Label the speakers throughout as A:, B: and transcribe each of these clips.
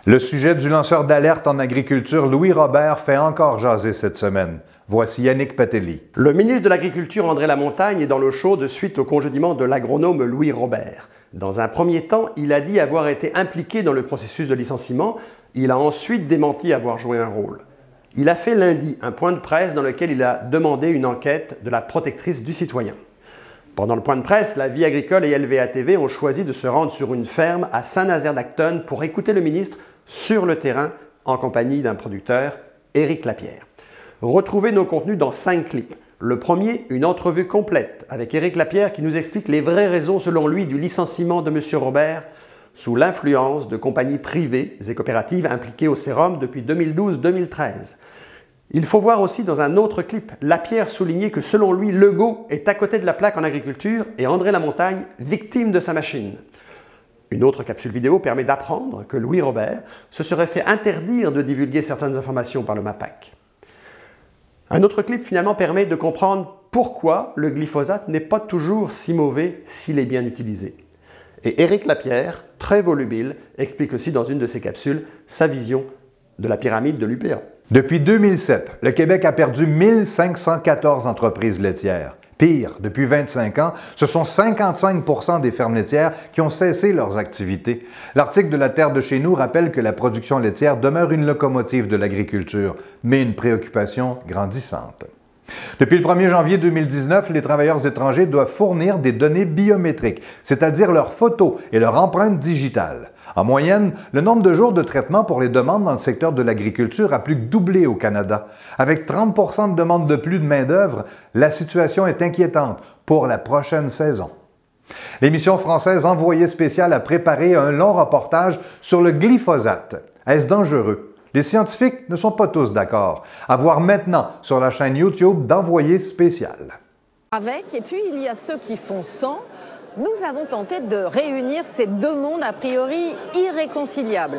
A: Le sujet du lanceur d'alerte en agriculture, Louis Robert, fait encore jaser cette semaine. Voici Yannick Patelli.
B: Le ministre de l'Agriculture, André Lamontagne, est dans l'eau chaude suite au congédiement de l'agronome Louis Robert. Dans un premier temps, il a dit avoir été impliqué dans le processus de licenciement. Il a ensuite démenti avoir joué un rôle. Il a fait lundi un point de presse dans lequel il a demandé une enquête de la protectrice du citoyen. Pendant le point de presse, la Vie agricole et LVA TV ont choisi de se rendre sur une ferme à Saint-Nazaire-d'Acton pour écouter le ministre sur le terrain en compagnie d'un producteur, Éric Lapierre. Retrouvez nos contenus dans 5 clips. Le premier, une entrevue complète avec Éric Lapierre qui nous explique les vraies raisons selon lui du licenciement de M. Robert sous l'influence de compagnies privées et coopératives impliquées au sérum depuis 2012-2013. Il faut voir aussi dans un autre clip, Lapierre souligner que selon lui, Legault est à côté de la plaque en agriculture et André Lamontagne, victime de sa machine. Une autre capsule vidéo permet d'apprendre que Louis Robert se serait fait interdire de divulguer certaines informations par le MAPAC. Un autre clip finalement permet de comprendre pourquoi le glyphosate n'est pas toujours si mauvais s'il est bien utilisé. Et Éric Lapierre, très volubile, explique aussi dans une de ses capsules sa vision de la pyramide de l'UPA.
A: Depuis 2007, le Québec a perdu 1514 entreprises laitières. Pire, depuis 25 ans, ce sont 55% des fermes laitières qui ont cessé leurs activités. L'article de La Terre de chez nous rappelle que la production laitière demeure une locomotive de l'agriculture, mais une préoccupation grandissante. Depuis le 1er janvier 2019, les travailleurs étrangers doivent fournir des données biométriques, c'est-à-dire leurs photos et leur empreinte digitale. En moyenne, le nombre de jours de traitement pour les demandes dans le secteur de l'agriculture a plus que doublé au Canada. Avec 30% de demandes de plus de main-d'œuvre, la situation est inquiétante pour la prochaine saison. L'émission française Envoyé spécial a préparé un long reportage sur le glyphosate. Est-ce dangereux? Les scientifiques ne sont pas tous d'accord. À voir maintenant sur la chaîne YouTube d'Envoyé spécial.
C: Et puis il y a ceux qui font sans. Nous avons tenté de réunir ces deux mondes a priori irréconciliables.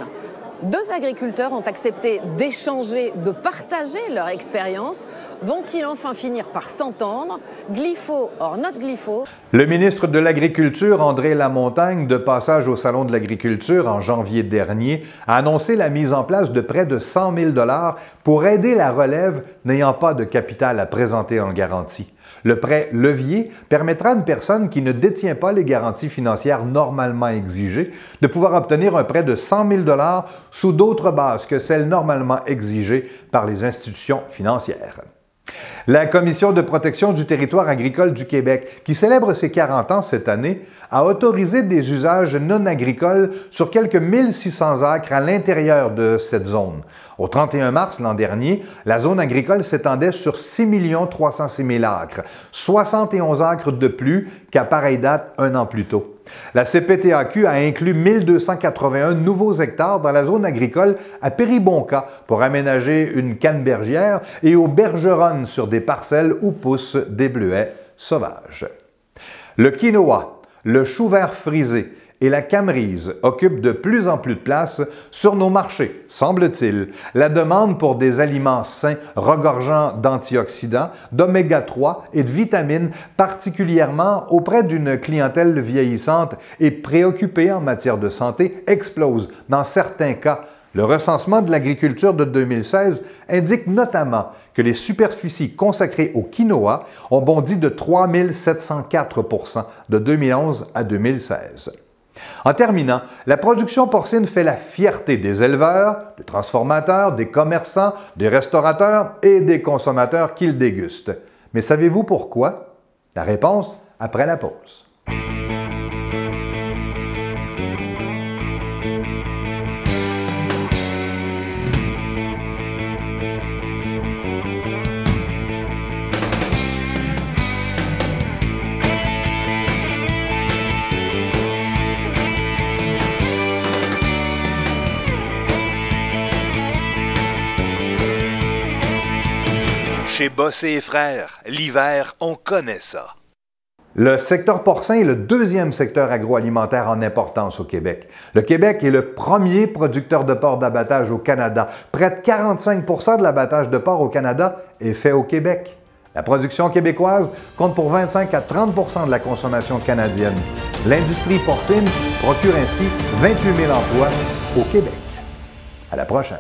C: Deux agriculteurs ont accepté d'échanger, de partager leur expérience. Vont-ils enfin finir par s'entendre? Glypho or not glypho?
A: Le ministre de l'Agriculture, André Lamontagne, de passage au Salon de l'Agriculture en janvier dernier, a annoncé la mise en place de près de 100 000 $ pour aider la relève n'ayant pas de capital à présenter en garantie. Le prêt levier permettra à une personne qui ne détient pas les garanties financières normalement exigées de pouvoir obtenir un prêt de 100 000 $ sous d'autres bases que celles normalement exigées par les institutions financières. La Commission de protection du territoire agricole du Québec, qui célèbre ses 40 ans cette année, a autorisé des usages non agricoles sur quelques 1600 acres à l'intérieur de cette zone. Au 31 mars l'an dernier, la zone agricole s'étendait sur 6 306 000 acres, 71 acres de plus qu'à pareille date un an plus tôt. La CPTAQ a inclus 1281 nouveaux hectares dans la zone agricole à Péribonka pour aménager une cannebergière et aux Bergeronnes sur des parcelles où poussent des bleuets sauvages. Le quinoa, le chou vert frisé et la camerise occupent de plus en plus de place sur nos marchés, semble-t-il. La demande pour des aliments sains regorgeant d'antioxydants, d'oméga 3 et de vitamines, particulièrement auprès d'une clientèle vieillissante et préoccupée en matière de santé, explose. Dans certains cas, le recensement de l'agriculture de 2016 indique notamment que les superficies consacrées au quinoa ont bondi de 3 704 % de 2011 à 2016. En terminant, la production porcine fait la fierté des éleveurs, des transformateurs, des commerçants, des restaurateurs et des consommateurs qui le dégustent. Mais savez-vous pourquoi? La réponse après la pause.
D: Chez Bossé et Frères, l'hiver, on connaît ça.
A: Le secteur porcin est le deuxième secteur agroalimentaire en importance au Québec. Le Québec est le premier producteur de porc d'abattage au Canada. Près de 45 % de l'abattage de porc au Canada est fait au Québec. La production québécoise compte pour 25 à 30 % de la consommation canadienne. L'industrie porcine procure ainsi 28 000 emplois au Québec. À la prochaine.